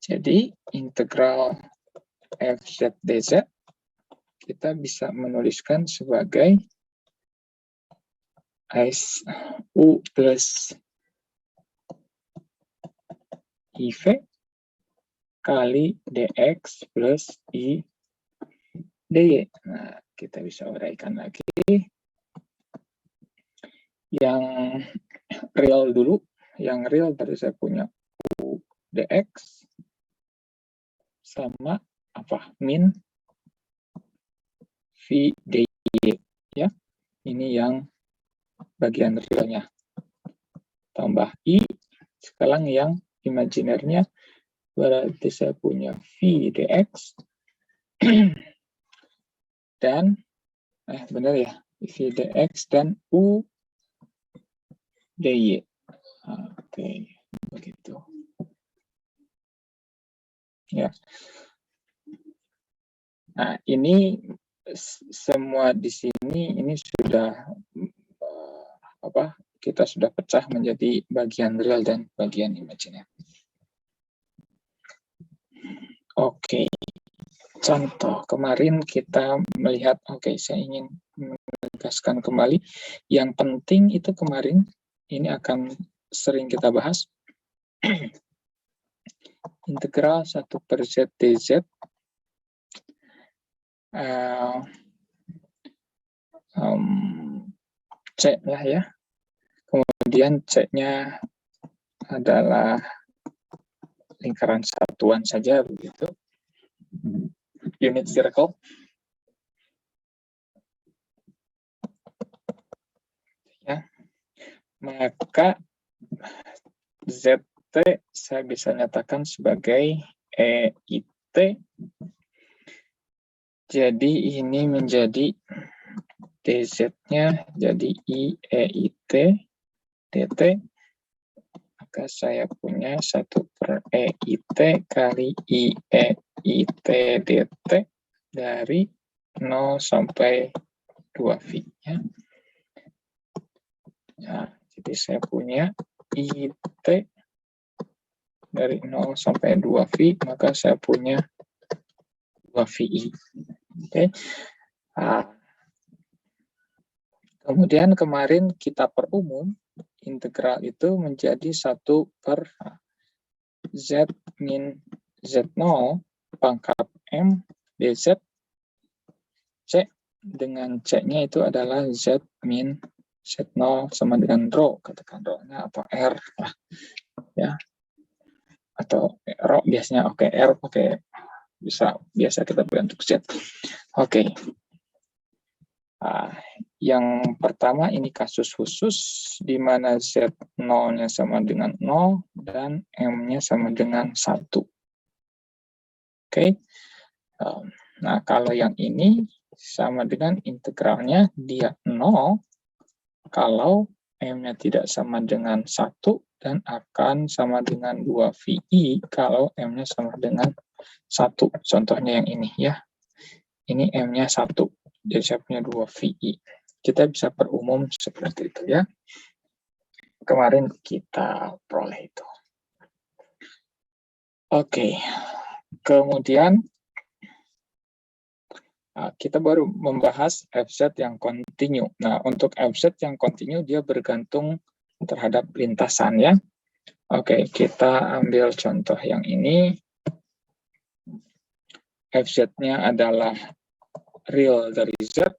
Jadi integral fz dz kita bisa menuliskan sebagai u plus iv kali dx plus i dy. Nah, kita bisa uraikan lagi yang real dulu. Yang real tadi saya punya u dx sama apa? Min v dy, ya. Ini yang bagian realnya. Tambah i, sekarang yang imajinernya berarti saya punya v dx dan benar ya, v dx dan u dy. Oke, begitu. Ya. Nah, ini semua di sini ini sudah kita sudah pecah menjadi bagian real dan bagian imajiner. Oke. Contoh kemarin kita melihat, saya ingin menegaskan kembali yang penting itu kemarin ini akan sering kita bahas. Integral 1/z dz C lah ya. Kemudian C-nya adalah lingkaran satuan saja begitu. Unit circle. Ya. Maka ZT saya bisa nyatakan sebagai EIT. Jadi ini menjadi DZ-nya jadi IEIT DT. Maka saya punya 1/EIT kali IEIT DT dari 0 sampai 2V. Ya, jadi saya punya IT dari 0 sampai 2V, maka saya punya 2VI. Oke. Kemudian kemarin kita perumum, integral itu menjadi 1/z min z0 pangkat m dz c, dengan c-nya itu adalah z min z0 sama dengan rho, katakan rho-nya atau r lah ya, atau rho biasanya r pakai biasa kita bentuk z. Oke. Yang pertama ini kasus khusus di mana z0-nya sama dengan 0 dan m-nya sama dengan 1. Oke. Nah, kalau yang ini sama dengan integralnya dia 0 kalau m-nya tidak sama dengan 1 dan akan sama dengan 2VI kalau m-nya sama dengan 1. Contohnya yang ini ya. Ini m-nya 1. Jadi saya punya 2VI. Kita bisa perumum seperti itu ya. Kemarin kita peroleh itu. Oke. Kemudian kita baru membahas FZ yang kontinu. Nah, untuk FZ yang kontinu dia bergantung terhadap lintasan ya. Oke, kita ambil contoh yang ini. FZ-nya adalah real dari Z.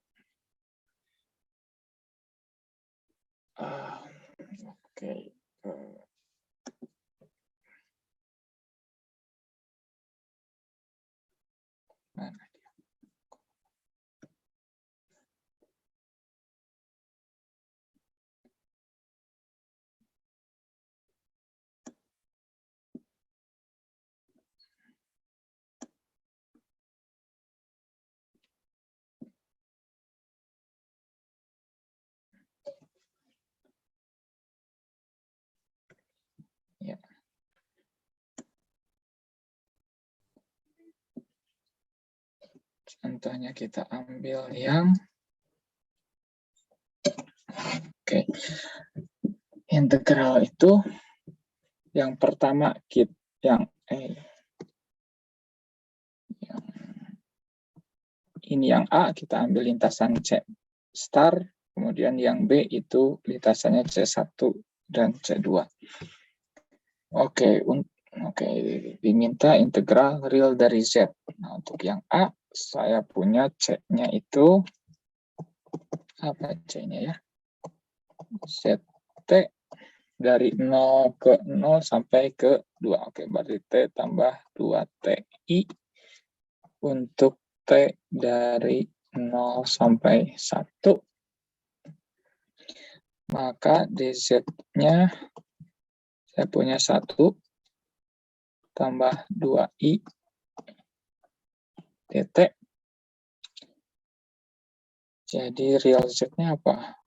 Oke. Mana dia? Ya. Contohnya kita ambil yang integral itu yang pertama ini yang A, kita ambil lintasan C star, kemudian yang B itu lintasannya C1 dan C2. Oke, diminta integral real dari Z. Nah, untuk yang A, saya punya C-nya itu, apa C-nya ya? ZT dari 0 ke 0 sampai ke 2. Oke, berarti T tambah 2TI untuk T dari 0 sampai 1. Maka dz-nya saya punya 1 tambah 2i dt. Jadi real z-nya apa?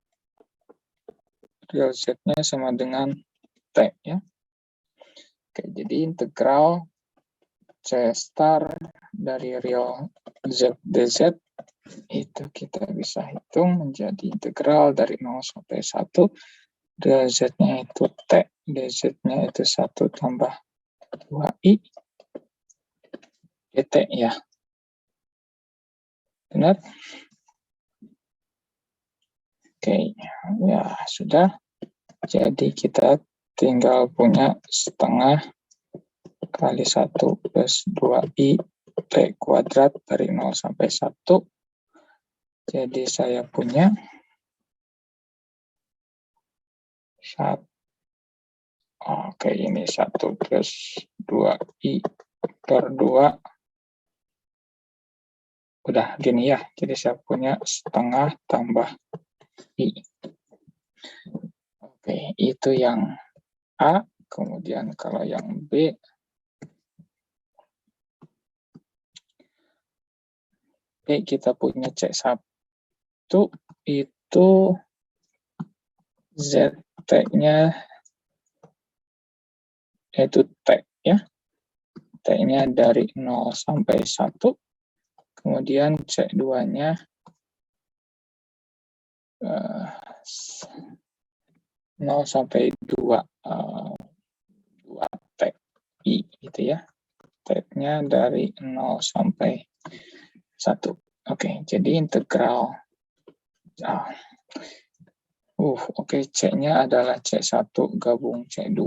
Real z-nya sama dengan t ya. Oke, jadi integral c star dari real z dz itu kita bisa hitung menjadi integral dari 0 sampai 1. Real z-nya itu t, dz-nya itu 1 tambah 2i dt ya. Benar? Oke, ya sudah. Jadi kita tinggal punya setengah kali 1 plus 2i t kuadrat dari 0 sampai 1. Jadi saya punya 1. Oke, ini 1 plus 2i per 2. Udah gini ya, jadi saya punya setengah tambah i. Oke, itu yang A. Kemudian kalau yang B, kita punya C1 itu ZT-nya itu T ya. T-nya dari 0 sampai 1. Kemudian C2-nya 0 sampai 2. 2TI gitu ya. T-nya dari 0 sampai 1. Oke, jadi integral. Oke, C-nya adalah C1 gabung C2.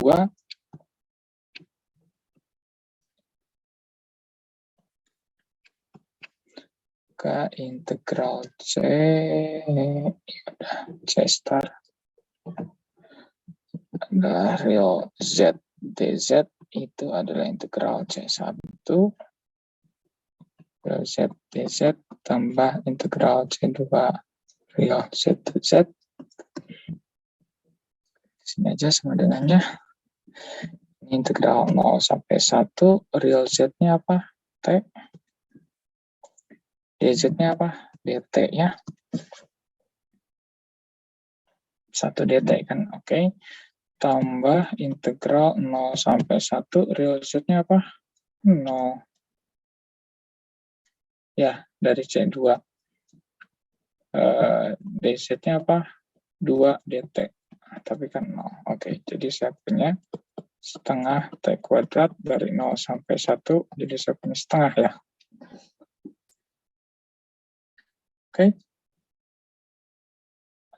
Maka integral C star adalah real Z dz itu adalah integral C1 real Z dz tambah integral C2 real Z dz. Sini aja sama dengannya. Integral 0 sampai 1, real Z-nya apa? T. dz-nya apa? dt ya. 1 dt kan, oke. Tambah integral 0 sampai 1, real Z-nya apa? 0. Ya, dari C2. dz-nya apa? 2 dt. Tapi kan 0. Oke, jadi saya punya setengah T kuadrat dari 0 sampai 1, jadi saya punya setengah ya. Oke.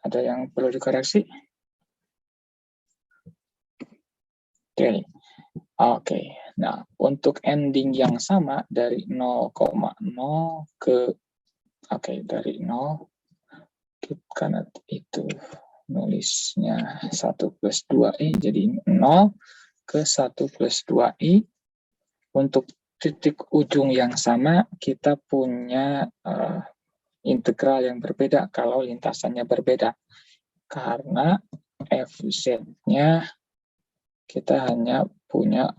Ada yang perlu dikoreksi? Oke. Nah, untuk ending yang sama dari 0,0 ke dari 0 karena itu nulisnya 1 plus 2i jadi 0 ke 1 plus 2i. Untuk titik ujung yang sama kita punya integral yang berbeda kalau lintasannya berbeda. Karena fz-nya kita hanya punya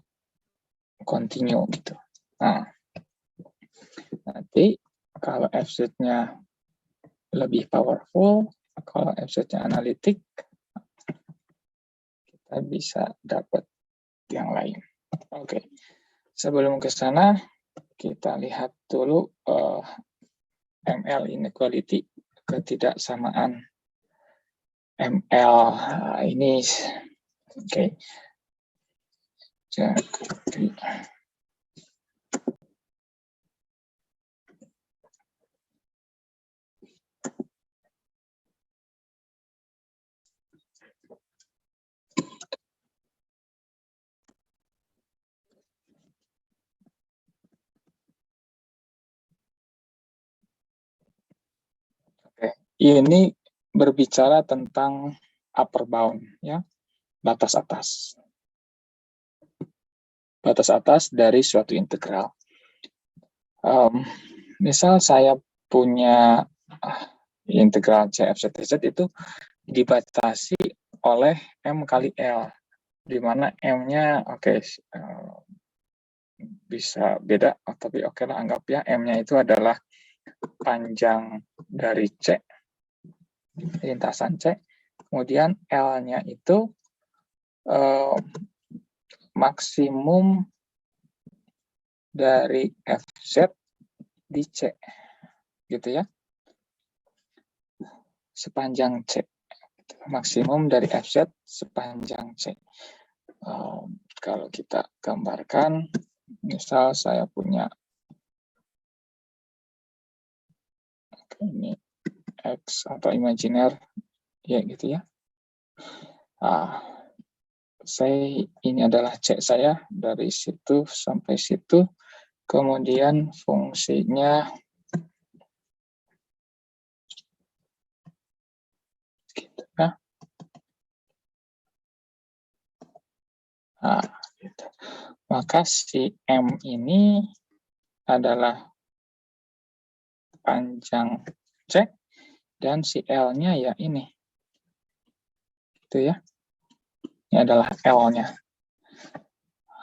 continue gitu. Nah, nanti kalau fz-nya lebih powerful, kalau fz-nya analitik, kita bisa dapat yang lain. Oke. Sebelum ke sana, kita lihat dulu ML inequality, ketidaksamaan ML ini. Oke. Jadi ini berbicara tentang upper bound, ya, batas atas. Batas atas dari suatu integral. Misal saya punya integral CFZZ itu dibatasi oleh M kali L, di mana M-nya bisa beda, tapi oke lah, anggap ya M-nya itu adalah panjang dari C, lintasan C, kemudian L-nya itu maksimum dari FZ di C, gitu ya, sepanjang C, maksimum dari FZ sepanjang C. Kalau kita gambarkan, misal saya punya ini X atau imajiner, ya gitu ya. Ini adalah C saya dari situ sampai situ, kemudian fungsinya gitu ya. Gitu. Maka si M ini adalah panjang C dan si L-nya ya ini. Itu ya. Ini adalah L-nya.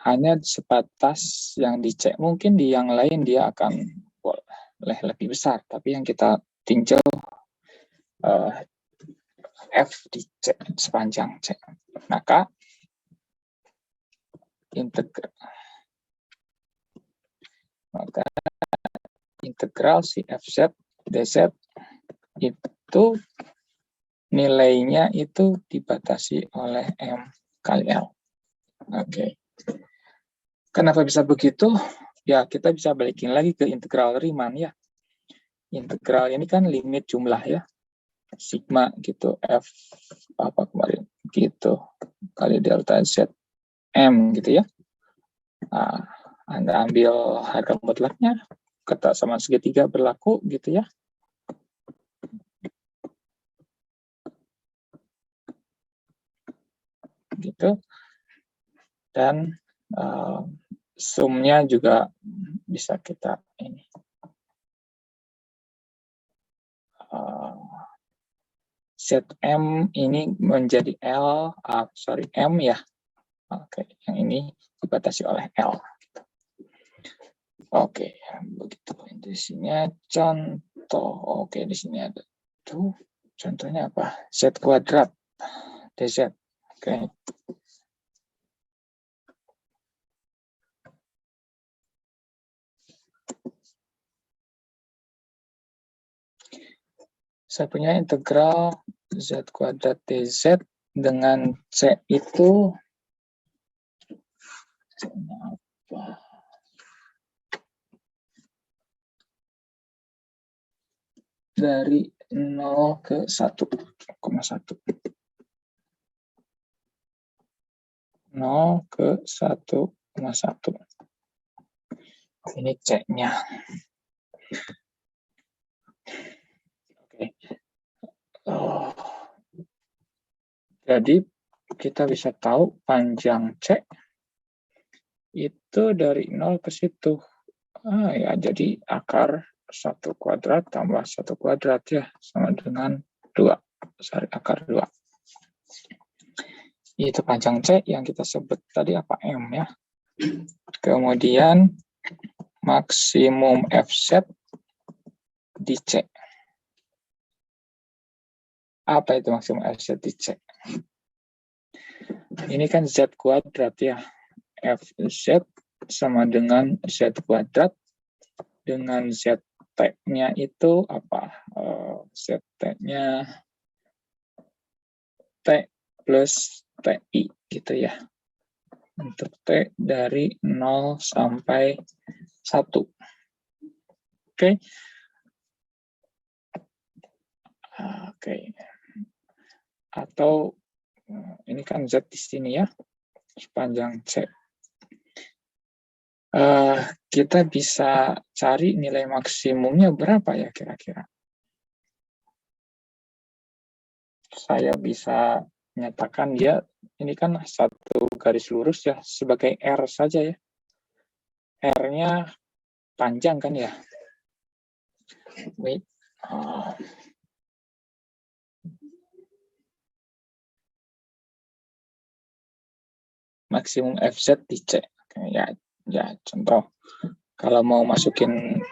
Hanya sebatas yang di C. Mungkin di yang lain dia akan boleh lebih besar, tapi yang kita tinjau F di C, sepanjang C. Maka integral si FZ dz itu nilainya itu dibatasi oleh M kali L. Oke. Kenapa bisa begitu? Ya, kita bisa balikin lagi ke integral Riemann ya. Integral ini kan limit jumlah ya. Sigma gitu, F apa kemarin gitu, kali delta Z M gitu ya. Nah, Anda ambil harga mutlaknya, kata sama segitiga berlaku gitu ya. Gitu. Dan sumnya juga bisa kita ini. Zm ini menjadi L, M ya. Oke, yang ini dibatasi oleh L. Oke, begitu. Di sini contoh. Oke, di sini ada tuh. Contohnya apa? Z kuadrat dz. Oke. Saya punya integral Z kuadrat dz dengan C itu apa? Dari 0 ke 1,1. 0 ke 1,1. Ini C-nya. Oke. Jadi kita bisa tahu panjang C itu dari 0 ke situ. Ya, jadi akar 1 kuadrat tambah 1 kuadrat ya, sama dengan 2. Akar 2. Itu panjang C yang kita sebut tadi apa? M ya. Kemudian maksimum FZ di C. Apa itu maksimum FZ di C? Ini kan Z kuadrat ya. FZ sama dengan Z kuadrat dengan ZT-nya itu apa? ZT-nya T plus TI gitu ya. Untuk T dari 0 sampai 1. Oke. Oke. Atau ini kan Z di sini ya. Sepanjang C. Kita bisa cari nilai maksimumnya berapa ya kira-kira? saya bisa nyatakan dia ini kan satu garis lurus ya, sebagai R saja ya. R-nya panjang kan ya. Wait. Maksimum FZ di C. Ya contoh. Kalau mau masukin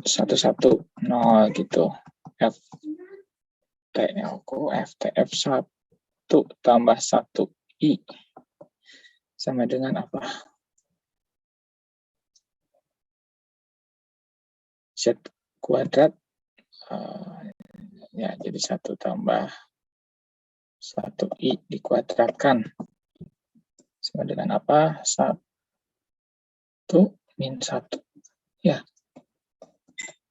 satu-satu, gitu. FTF1 tambah 1I sama dengan apa? Z kuadrat, ya jadi 1 tambah 1I dikuadratkan sama dengan apa? 1 min 1. Ya.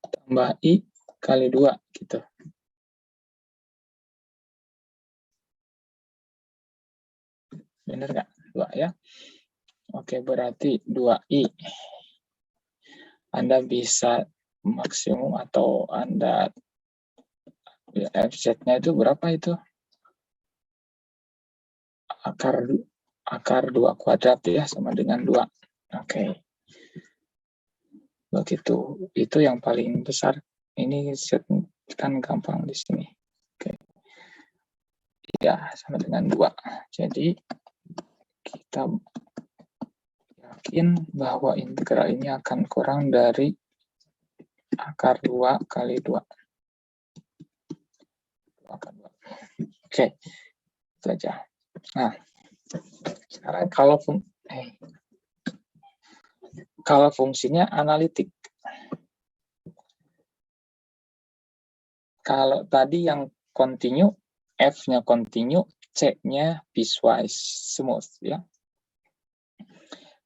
Tambah I kali 2 gitu. Benar nggak? 2 ya. Oke, berarti 2I. Anda bisa maksimum atau Anda FZ-nya itu berapa itu? Akar 2 kuadrat ya, sama dengan 2. Oke. Begitu. Itu yang paling besar. Ini Z kan gampang di sini. Oke. Ya, sama dengan 2. Jadi, kita yakin bahwa integral ini akan kurang dari akar 2 kali 2. Oke, itu aja. Nah, sekarang kalau fungsinya analitik. Kalau tadi yang continue, F-nya continue, C-nya piecewise smooth ya.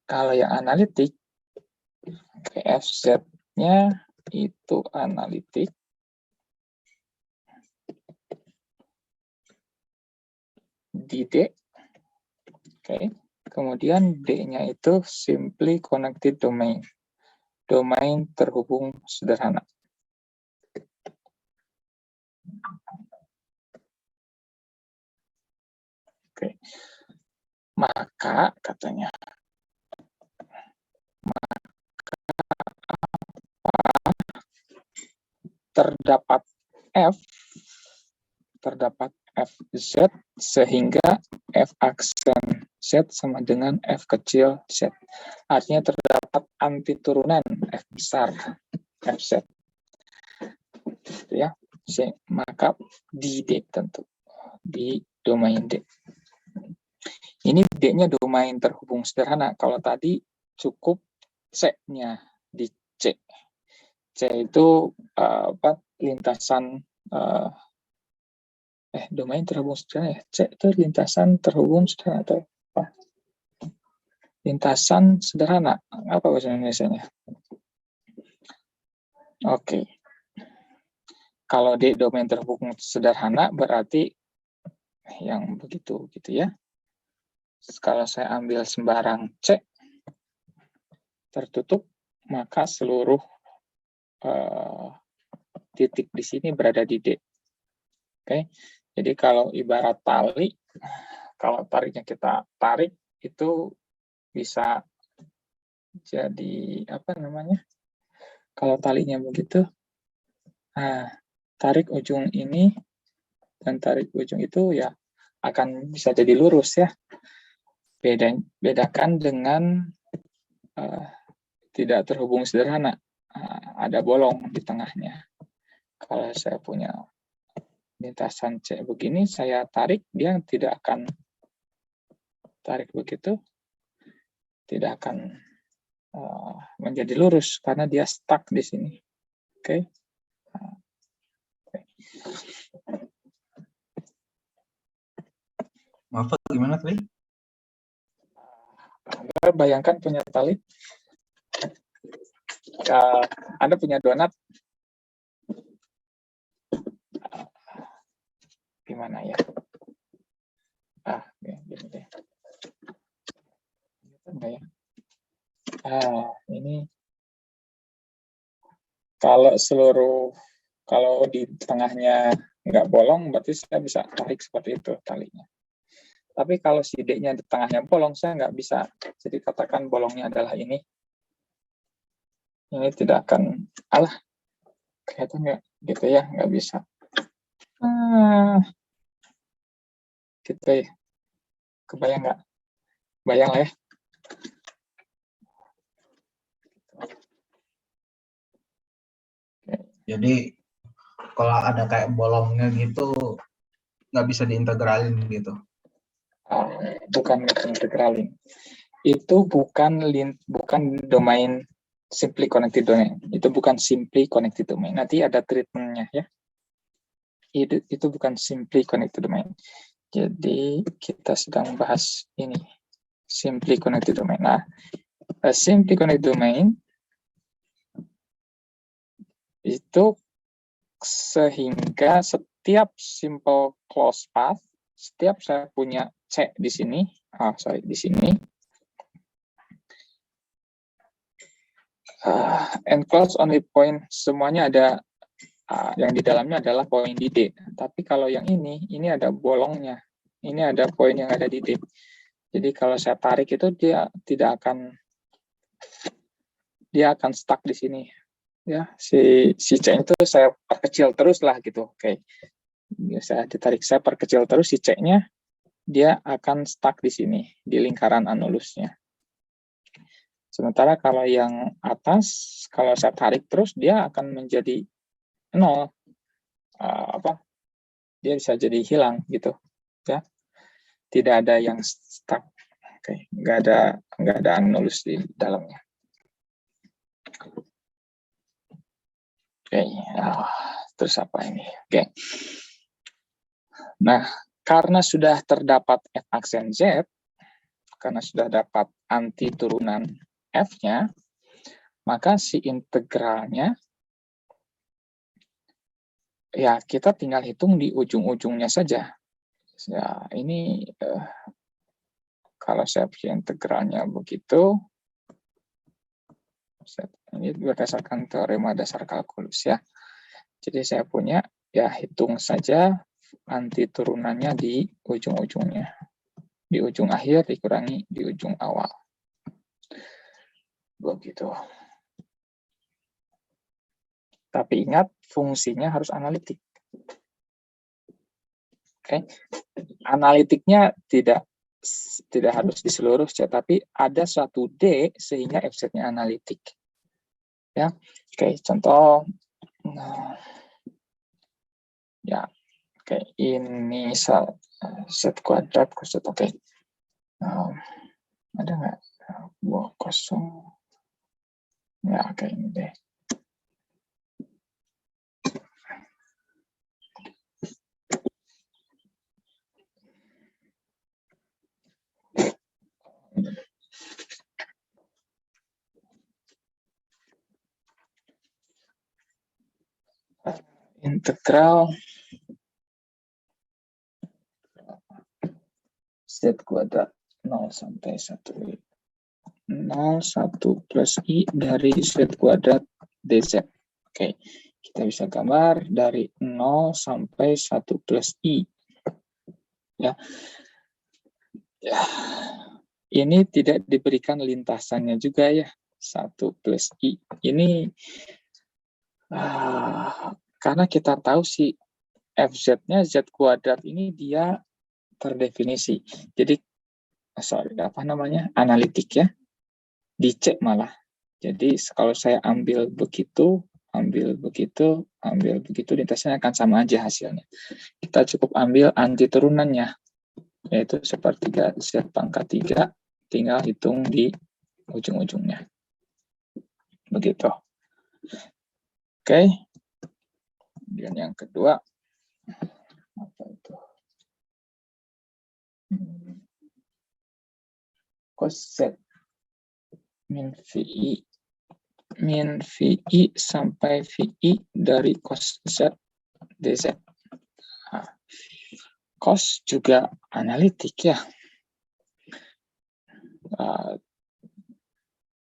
Kalau yang analitik, FZ-nya itu analitik. Di D. Oke. Kemudian D-nya itu simply connected domain. Domain terhubung sederhana. Oke. Maka katanya terdapat FZ sehingga F aksen Z sama dengan F kecil Z. Artinya terdapat antiturunan F besar FZ. Ya, maka di D tentu. Di domain D. Ini D-nya domain terhubung sederhana. Kalau tadi cukup C-nya di C. C itu lintasan domain terhubung sederhana ya. C itu lintasan terhubung sederhana atau apa? Lintasan sederhana. Apa bahasa Indonesianya? Oke. Kalau D domain terhubung sederhana berarti yang begitu gitu ya. Kalau saya ambil sembarang C tertutup, maka seluruh titik di sini berada di D. Oke. Jadi kalau ibarat tali, kalau tariknya kita tarik itu bisa jadi apa namanya? Kalau talinya begitu, tarik ujung ini dan tarik ujung itu ya akan bisa jadi lurus ya. Bedakan dengan tidak terhubung sederhana, ada bolong di tengahnya. Kalau saya punya lintasan C begini, saya tarik, dia tidak akan tarik begitu, tidak akan menjadi lurus karena dia stuck di sini. Oke. Maaf, gimana tadi? Anda bayangkan punya tali, Anda punya donat, gimana ya? Gini deh. Enggak ya? Ini kalau di tengahnya nggak bolong, berarti saya bisa tarik seperti itu talinya. Tapi kalau si D-nya di tengahnya bolong, saya nggak bisa. Jadi katakan bolongnya adalah ini. Ini tidak akan, kelihatan nggak? Gitu ya, nggak bisa. Gitu ya. Kebayang nggak? Bayang lah ya. Jadi kalau ada kayak bolongnya gitu nggak bisa diintegralin gitu. Bukan integralin. Itu bukan domain simply connected domain. Itu bukan simply connected domain. Nanti ada treatmentnya ya. Itu bukan simply connected domain. Jadi kita sedang bahas ini, simply connected domain. Nah, simply connected domain itu sehingga setiap simple closed path, setiap saya punya C di sini, di sini, and close only point, semuanya ada, yang di dalamnya adalah poin di D. Tapi kalau yang ini ada bolongnya, ini ada poin yang ada di D. Jadi kalau saya tarik itu dia akan stuck di sini. Ya, si C itu saya perkecil terus lah gitu. Oke. Saya ditarik, saya perkecil terus si C-nya, dia akan stuck di sini, di lingkaran anulusnya. Sementara kalau yang atas, kalau saya tarik terus, dia akan menjadi 0. Dia bisa jadi hilang gitu. Ya. Tidak ada yang stuck. Oke, nggak ada anulus di dalamnya. Oke, terus apa ini? Oke. Nah, karena sudah terdapat F aksen Z, karena sudah dapat anti turunan F-nya, maka si integralnya, ya kita tinggal hitung di ujung-ujungnya saja. Ya, ini kalau saya punya integralnya begitu, ini berdasarkan teorema dasar kalkulus ya. Jadi saya punya, ya hitung saja anti turunannya di ujung-ujungnya. Di ujung akhir dikurangi di ujung awal. Begitu. Tapi ingat, fungsinya harus analitik. Oke. Analitiknya tidak harus di seluruh C, tapi ada suatu D sehingga FZ-nya analitik. Ya. Oke, contoh. Nah, ya. Oke, ini Z kuadrat cos Z. Oke. Ada nggak? Buah kosong. Ya, oke, ini deh. Integral Z kuadrat 0 sampai 1. 1 plus I dari Z kuadrat DZ. Oke, kita bisa gambar dari 0 sampai 1 plus I. Ya. Ini tidak diberikan lintasannya juga ya. 1 plus I. Ini karena kita tahu si FZ-nya Z kuadrat ini dia terdefinisi. Jadi, analitik ya. Dicek malah. Jadi kalau saya ambil begitu, lintasnya akan sama aja hasilnya. Kita cukup ambil anti turunannya, yaitu sepertiga Z pangkat 3, tinggal hitung di ujung-ujungnya. Begitu. Oke. Kemudian yang kedua, apa itu? Cos Z min VI sampai VI dari cos Z DZ. Nah, cos juga analitik ya.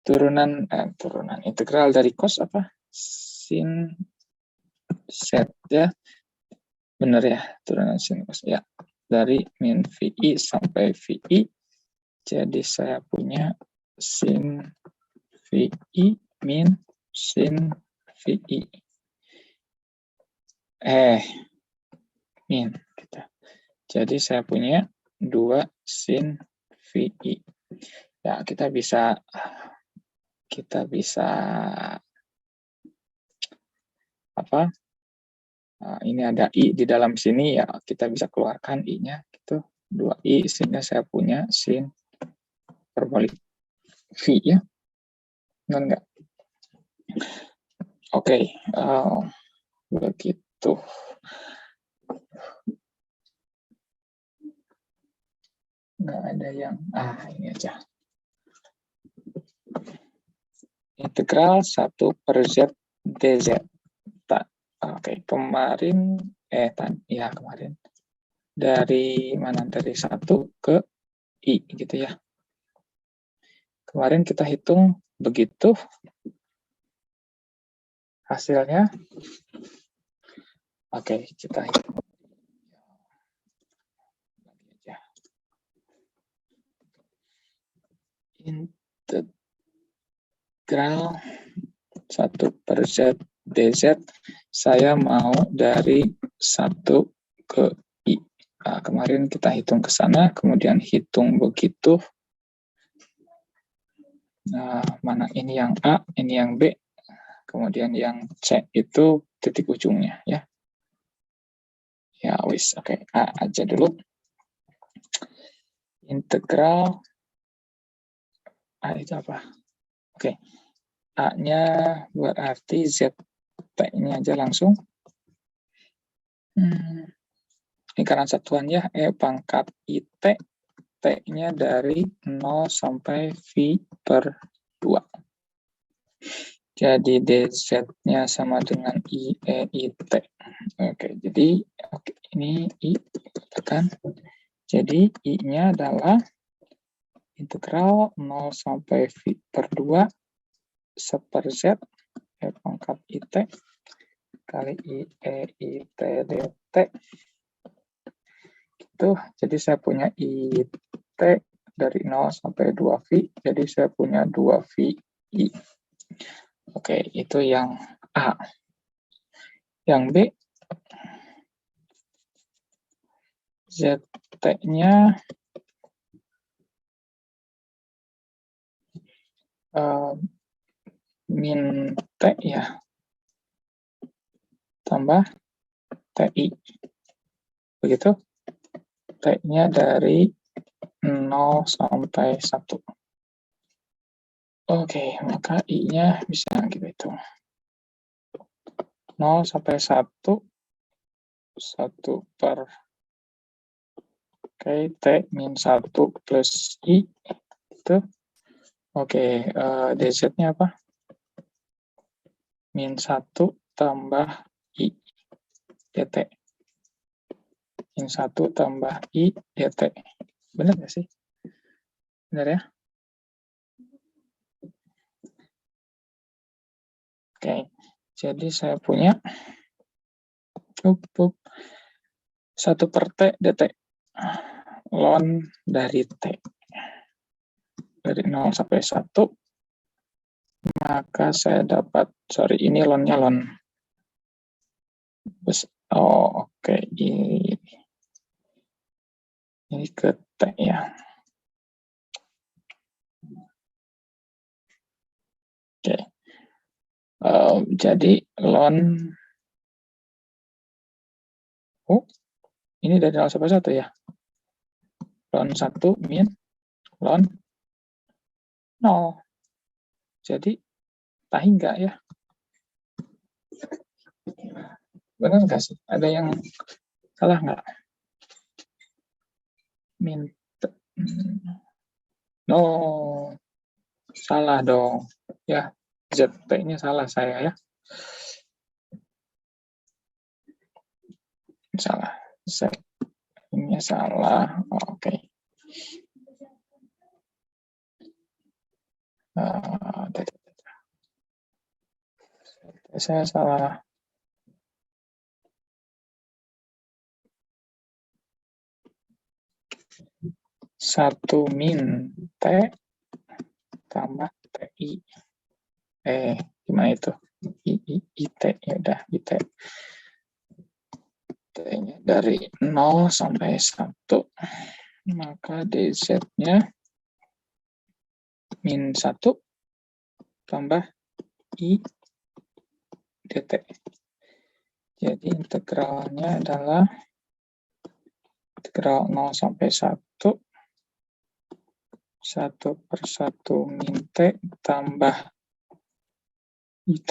Turunan integral dari cos apa? Sin Z ya. Benar ya, turunan sin cos. Ya, dari min VI sampai VI. Jadi saya punya sin VI min sin VI. Min. Gitu. Jadi saya punya 2 sin VI. Ya, kita bisa apa? Nah, ini ada I di dalam sini, ya kita bisa keluarkan I-nya gitu. 2I sehingga saya punya sin perbolik V ya. Benar enggak? Oke, begitu. Nggak ada yang, ini aja. Integral 1 per Z dz. Oke, kemarin, kemarin. Dari mana? Dari 1 ke I gitu ya. Kemarin kita hitung begitu. Hasilnya. Oke, kita hitung. Integral 1 per Z dz, saya mau dari 1 ke I. Nah, kemarin kita hitung ke sana, kemudian hitung begitu. Nah, mana ini yang A, ini yang B, kemudian yang C itu titik ujungnya ya. Ya wis, oke, A aja dulu. Integral A itu apa? Oke, A-nya berarti ZT-nya aja langsung. Ini karena satuan ya, E pangkat IT, T-nya dari 0 sampai V per 2. Jadi DZ-nya sama dengan IEIT. Oke, jadi ini I tekan. Jadi I-nya adalah integral 0 sampai V per 2 seper Z E pangkat IT kali IEIT dt. Gitu. Jadi saya punya IT dari 0 sampai 2V, jadi saya punya 2VI. Oke, itu yang A. Yang B, ZT-nya min T ya, tambah TI. Begitu? T-nya dari 0 sampai 1. Oke, maka I-nya bisa kita hitung. 0 sampai 1, 1 per, T min 1 plus I, itu. Oke, DZ-nya apa? Min 1 tambah I, dt. Min 1 tambah I, dt. Benar nggak sih? Benar ya? Oke, jadi saya punya 1 per T dt. Ln dari T. Dari 0 sampai 1. Maka saya dapat, ini ln-nya ln. Oke. Ini ke T ya. Oke. Jadi ln, ini dari 0 sampai 1 ya. Ln 1 min ln 0. Jadi tahi enggak ya? Benar nggak sih? Ada yang salah nggak? Min, no, salah dong. Ya, ZT-nya salah saya ya. Salah. Z-nya salah. Oke. Saya salah. 1 min T tambah TI. Gimana itu? IT, ya udah IT. T-nya dari 0 sampai 1, maka DZ-nya min 1 tambah I dt. Jadi integralnya adalah integral 0 sampai 1, 1/1 min T tambah IT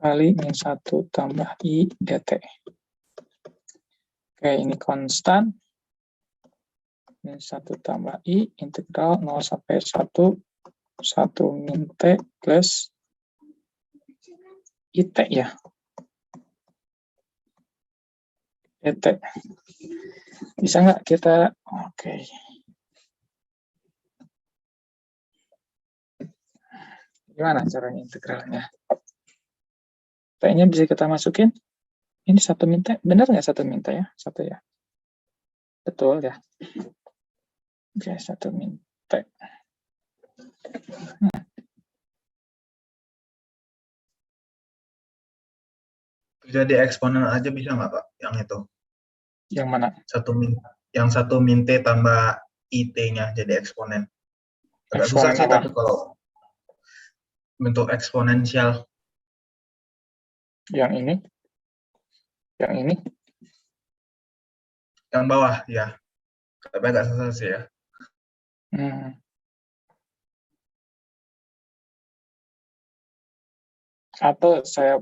kali min 1 tambah I dt. Oke, ini konstan. Min 1 tambah I, integral 0 sampai 1, 1 min T plus IT ya. IT. Bisa nggak kita? Oke. Gimana caranya integralnya? T-nya bisa kita masukin. Ini 1 min T. Benar nggak 1 min T ya? 1 ya. Betul ya. Oke, 1 min T. Jadi eksponen aja bisa nggak Pak? Yang itu? Yang mana? 1 min T tambah IT-nya jadi eksponen. Agak susah sih, tapi kalau bentuk eksponensial. Yang ini? Yang ini? Yang bawah, ya. Tapi agak susah sih ya. Atau saya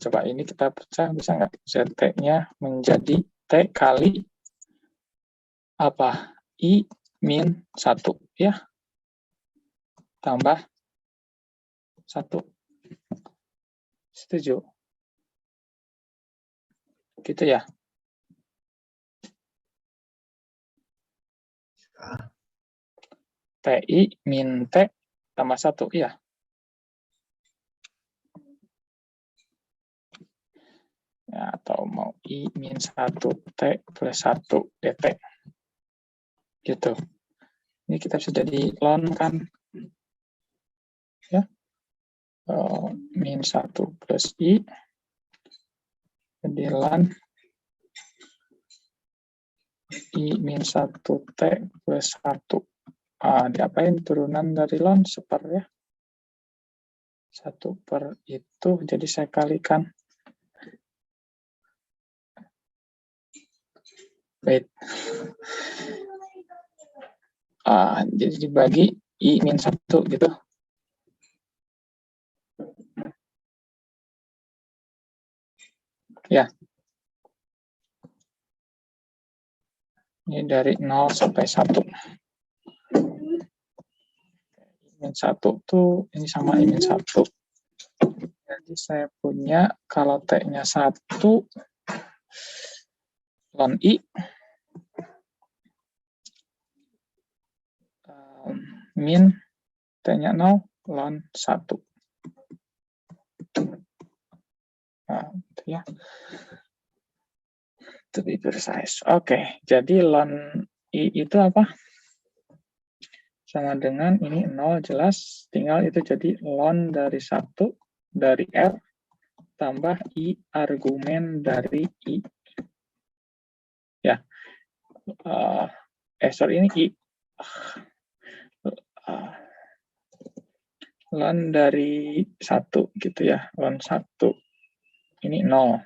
coba ini kita pecah, bisa nggak? ZT-nya menjadi T kali apa? I min 1 ya. Tambah 1. Setuju? Gitu ya? TI min T tambah 1, iya. Ya, atau mau I min 1 T plus 1 dt. Gitu. Ini kita sudah di ln kan? Ya. Min 1 plus I. Jadi ln I min 1 T plus 1. Diapain turunan dari ln? Seper ya. 1 per itu, jadi saya kalikan. Wait. Jadi dibagi I min 1 gitu. Ya. Ini dari 0 sampai 1. Min 1 tuh, ini sama I min 1. Jadi saya punya, kalau T-nya 1, ln I, min T-nya 0, ln 1. Nah, itu ya. To be precise. Oke, jadi ln I itu apa? Sama dengan ini 0 jelas, tinggal itu jadi ln dari 1 dari R tambah I argumen dari I. Ya. Sorry, ini I. Ln dari 1 gitu ya, ln 1. Ini 0.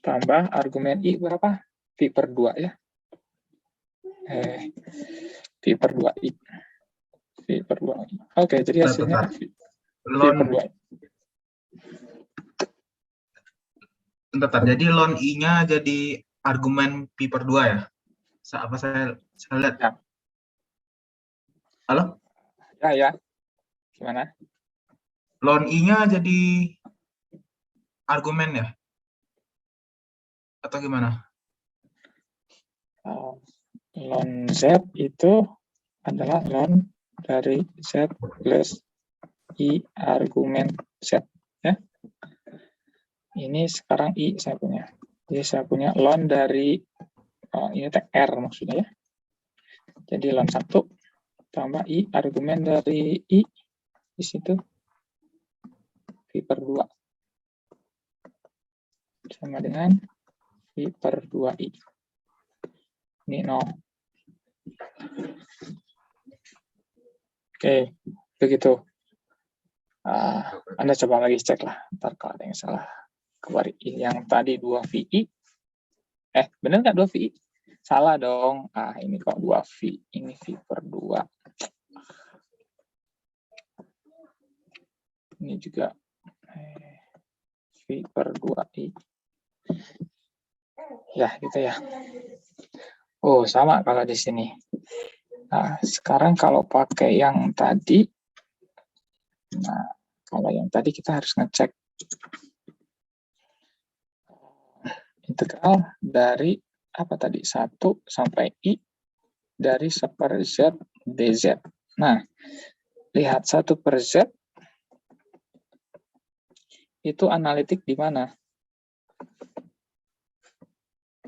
Tambah argumen I berapa? Pi per 2 ya. Pi per 2 I. Pi per 2 I. Oke, jadi hasilnya Pi per 2 I. Bentar, jadi ln I-nya jadi argumen pi per 2 ya? Apa saya lihat? Ya. Halo? Ya. Gimana? Ln I-nya jadi argumen ya? Atau gimana? Ln Z itu adalah ln dari Z plus I argumen Z. Ya. Ini sekarang I saya punya. Jadi saya punya ln dari, ini R maksudnya ya. Jadi ln 1 tambah I, argumen dari I di situ V per 2 sama dengan V per 2I. Ini 0. Oke, begitu. Anda coba lagi cek lah, ntar kalau ada yang salah. Yang tadi 2VI, benar nggak 2VI? Salah dong. Ini kok 2V, ini V per 2. Ini juga V per 2I. Ya, gitu ya. Oh, sama kalau di sini. Nah, sekarang kalau pakai yang tadi, kalau yang tadi kita harus ngecek integral dari apa tadi? 1 sampai I dari 1 per Z dz. Nah, lihat 1 per Z itu analitik di mana?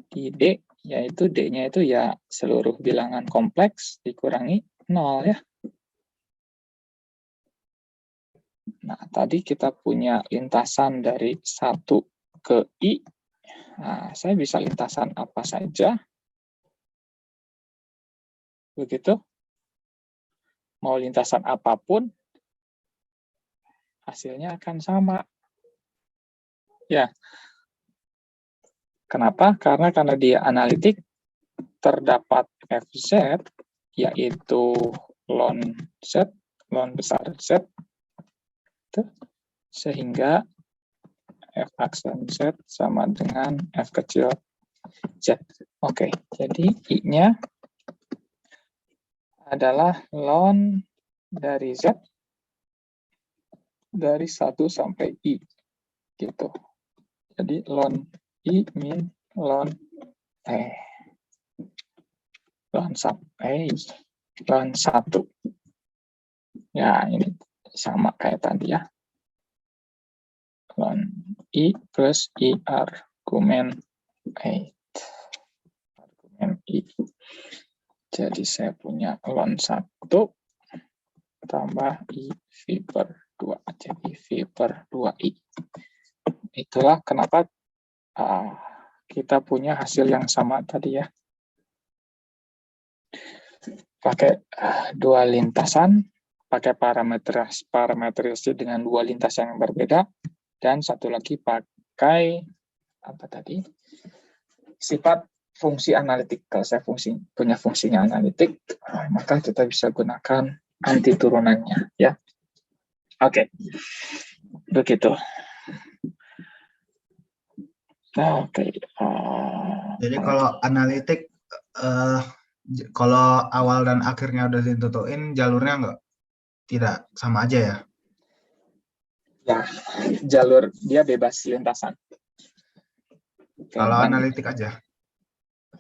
Di D, yaitu D-nya itu ya seluruh bilangan kompleks dikurangi 0 ya. Nah, tadi kita punya lintasan dari 1 ke I. Nah, saya bisa lintasan apa saja. Begitu. Mau lintasan apapun, hasilnya akan sama. Ya. Kenapa? Karena dia analitik, terdapat FZ, yaitu ln Z, ln besar Z, sehingga F aksen Z sama dengan F kecil Z. Oke, jadi I-nya adalah ln dari Z dari 1 sampai I. Gitu. Jadi ln I min ln ln 1. Ya, ini sama kayak tadi ya. Ln I plus I argumen 8. Argumen I. Jadi saya punya ln 1 tambah I V per 2. Jadi V per 2I. Itulah kenapa kita punya hasil yang sama tadi ya. Pakai dua lintasan, pakai parametrisasi dengan dua lintasan yang berbeda, dan satu lagi pakai apa tadi? Sifat fungsi analitik. Kalau saya punya fungsinya analitik, maka kita bisa gunakan anti turunannya ya. Oke. Begitu. Oke. Jadi kalau analitik, kalau awal dan akhirnya udah ditentuin, jalurnya tidak sama aja ya? Ya, jalur dia bebas lintasan. Kalau analitik aja?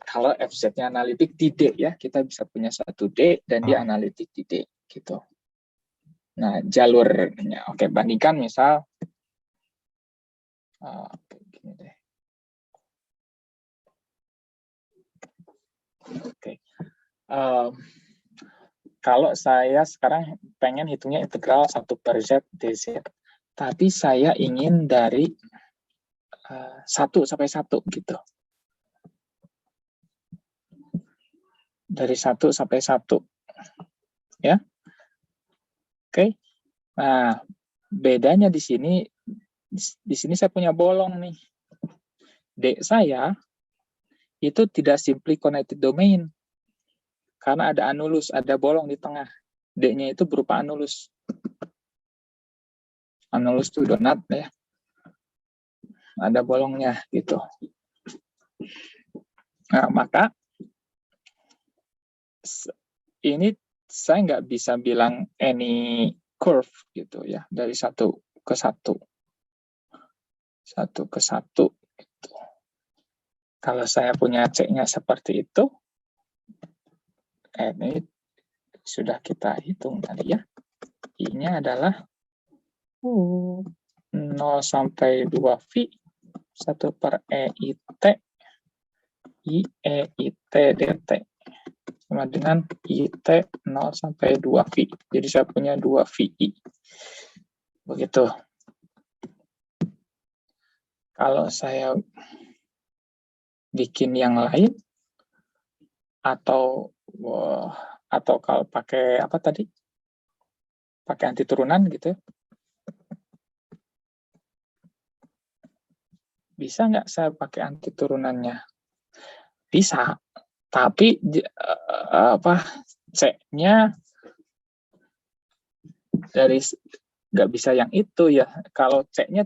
Kalau FZ-nya analitik di D ya, kita bisa punya satu D dan dia analitik di D gitu. Nah, jalurnya, oke, bandingkan misal gini deh. Oke. Kalau saya sekarang pengen hitungnya integral 1 per Z dz, tapi saya ingin dari 1 sampai 1 gitu. Dari 1 sampai 1. Ya. Oke. Nah, bedanya di sini saya punya bolong nih. D saya itu tidak simply connected domain. Karena ada anulus, ada bolong di tengah. D-nya itu berupa anulus. Anulus to donut ya. Ada bolongnya gitu. Nah, maka ini saya nggak bisa bilang any curve gitu ya, dari 1 ke 1. 1 ke 1 gitu. Kalau saya punya C-nya seperti itu, ini sudah kita hitung tadi ya. I-nya adalah 0 sampai 2V 1 per EIT I EIT dt. sama dengan IT 0 sampai 2V. Jadi saya punya 2 VI. Begitu. Kalau saya bikin yang lain, atau kalau pakai apa tadi? Pakai anti turunan gitu. Bisa nggak saya pakai anti turunannya? Bisa, tapi C-nya dari nggak bisa yang itu ya. Kalau C-nya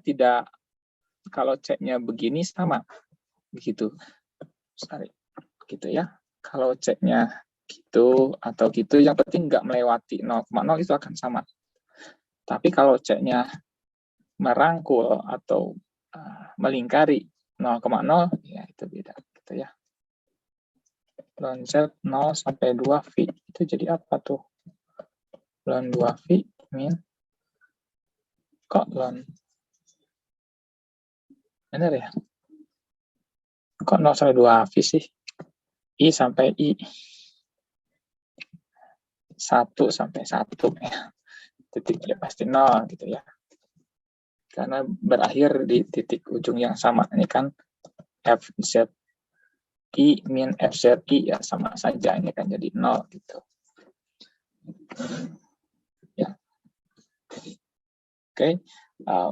begini sama begitu. Sorry, gitu ya. Kalau C-nya gitu atau gitu, yang penting nggak melewati 0,0 itu akan sama. Tapi kalau C-nya merangkul atau melingkari 0,0 ya itu beda gitu ya. Ln Z 0 sampai 2V itu jadi apa tuh? Ln 2V min kok ln benar ya? Kok 0 sampai 2V sih? I sampai I 1 sampai 1 ya. Titiknya pasti 0 gitu ya. Karena berakhir di titik ujung yang sama. Ini kan FZI min FZI ya sama saja. Ini kan jadi 0 gitu. Ya. Oke.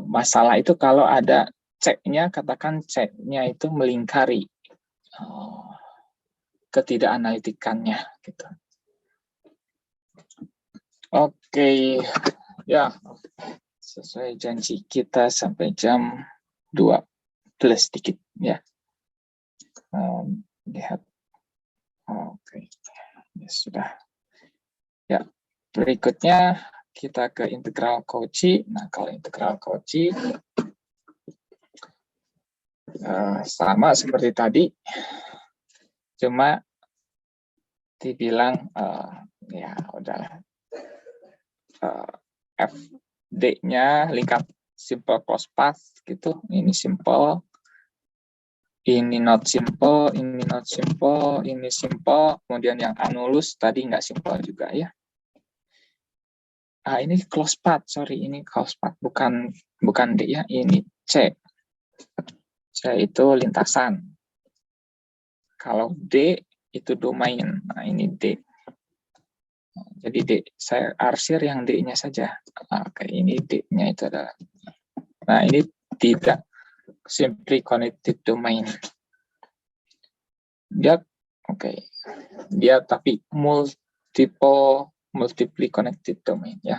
Masalah itu kalau ada C-nya, katakan C-nya itu melingkari ketidakanalytikannya gitu. Oke. Ya. Sesuai janji kita sampai jam 2 plus dikit ya. Lihat. Oke. Ya sudah. Ya, berikutnya kita ke integral Cauchy. Nah, kalau integral Cauchy sama seperti tadi, cuma dibilang ya udah FD-nya lingkap simple close path gitu. Ini simple, ini not simple, ini not simple, ini simple. Kemudian yang anulus tadi nggak simple juga ya. Ini close path, sorry, ini close path, bukan D ya, ini C. C itu lintasan. Kalau D itu domain. Nah, ini D. Jadi D, saya arsir yang D-nya saja. Oke, ini D-nya itu adalah. Nah, ini tidak simply connected domain. Dia, dia tapi multiply connected domain ya.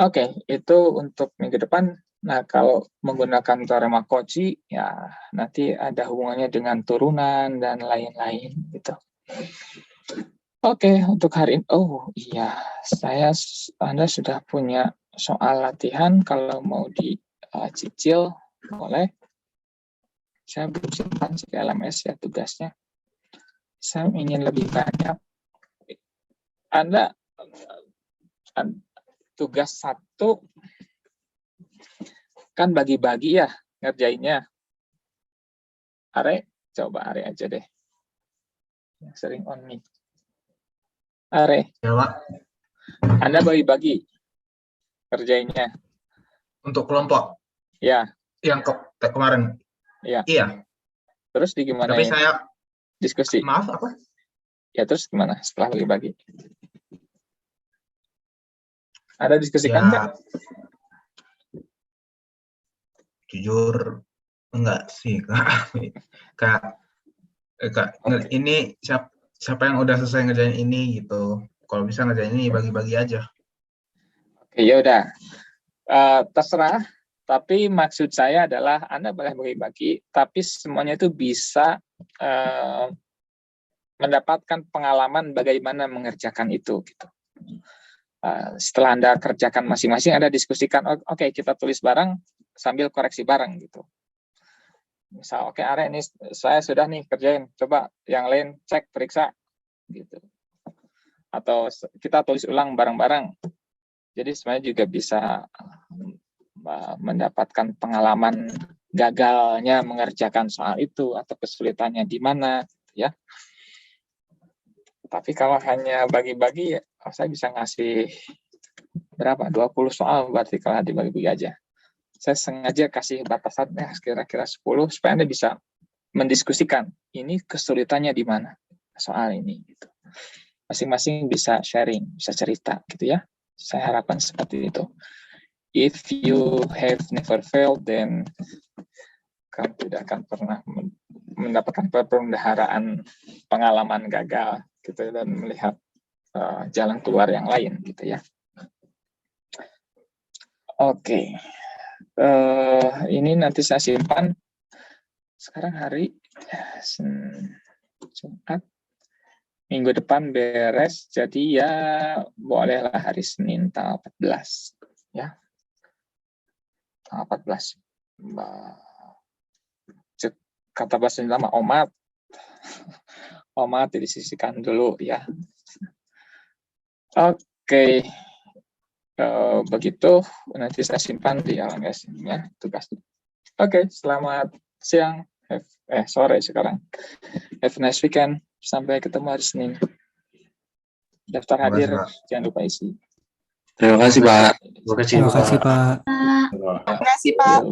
Oke, itu untuk minggu depan. Nah, kalau menggunakan teorema Cauchy, ya nanti ada hubungannya dengan turunan dan lain-lain gitu. Oke, untuk hari ini, oh iya, Anda sudah punya soal latihan, kalau mau dicicil, boleh. Saya belum simpan di LMS ya tugasnya. Saya ingin lebih banyak. Anda tugas 1 kan bagi-bagi ya ngerjainnya. Coba Are aja deh. Yang sering on me. Are. Ya, Pak. Anda bagi-bagi kerjainnya. Untuk kelompok? Ya. Yang kemarin? Ya. Iya. Terus di gimana? Tapi saya diskusi. Maaf, apa? Ya, terus gimana setelah bagi-bagi? Ada diskusikan ya, nggak? Jujur enggak sih, Kak. Ini siapa yang udah selesai ngerjain ini gitu. Kalau bisa ngerjain ini bagi-bagi aja. Oke, ya udah. Terserah. Tapi maksud saya adalah Anda boleh bagi-bagi, tapi semuanya itu bisa mendapatkan pengalaman bagaimana mengerjakan itu gitu. Setelah Anda kerjakan masing-masing, Anda diskusikan, oke, kita tulis bareng sambil koreksi bareng gitu. Misal, oke, Are, ini saya sudah nih kerjain, coba yang lain cek, periksa gitu. Atau kita tulis ulang bareng-bareng. Jadi sebenarnya juga bisa mendapatkan pengalaman gagalnya mengerjakan soal itu atau kesulitannya di mana, ya. Tapi kalau hanya bagi-bagi, ya, saya bisa ngasih berapa? 20 soal berarti kalau dibagi-bagi aja. Saya sengaja kasih batasan kira-kira 10 supaya Anda bisa mendiskusikan ini kesulitannya di mana soal ini gitu. Masing-masing bisa sharing, bisa cerita gitu ya. Saya harapkan seperti itu. If you have never failed, then kamu tidak akan pernah mendapatkan pemeliharaan pengalaman gagal gitu dan melihat jalan keluar yang lain gitu ya. Oke. Ini nanti saya simpan. Sekarang hari Jumat. Minggu depan beres, jadi ya bolehlah hari Senin tanggal 14 ya. Tanggal 14. Kata bahasa lama omat. Omat disisihkan dulu ya. Oke. Begitu nanti saya simpan di LMS ya tugas. Oke, selamat siang. Sore sekarang. Have a nice weekend. Sampai ketemu hari Senin. Daftar hadir jangan lupa isi. Terima kasih Pak. Terima kasih Pak. Terima kasih Pak.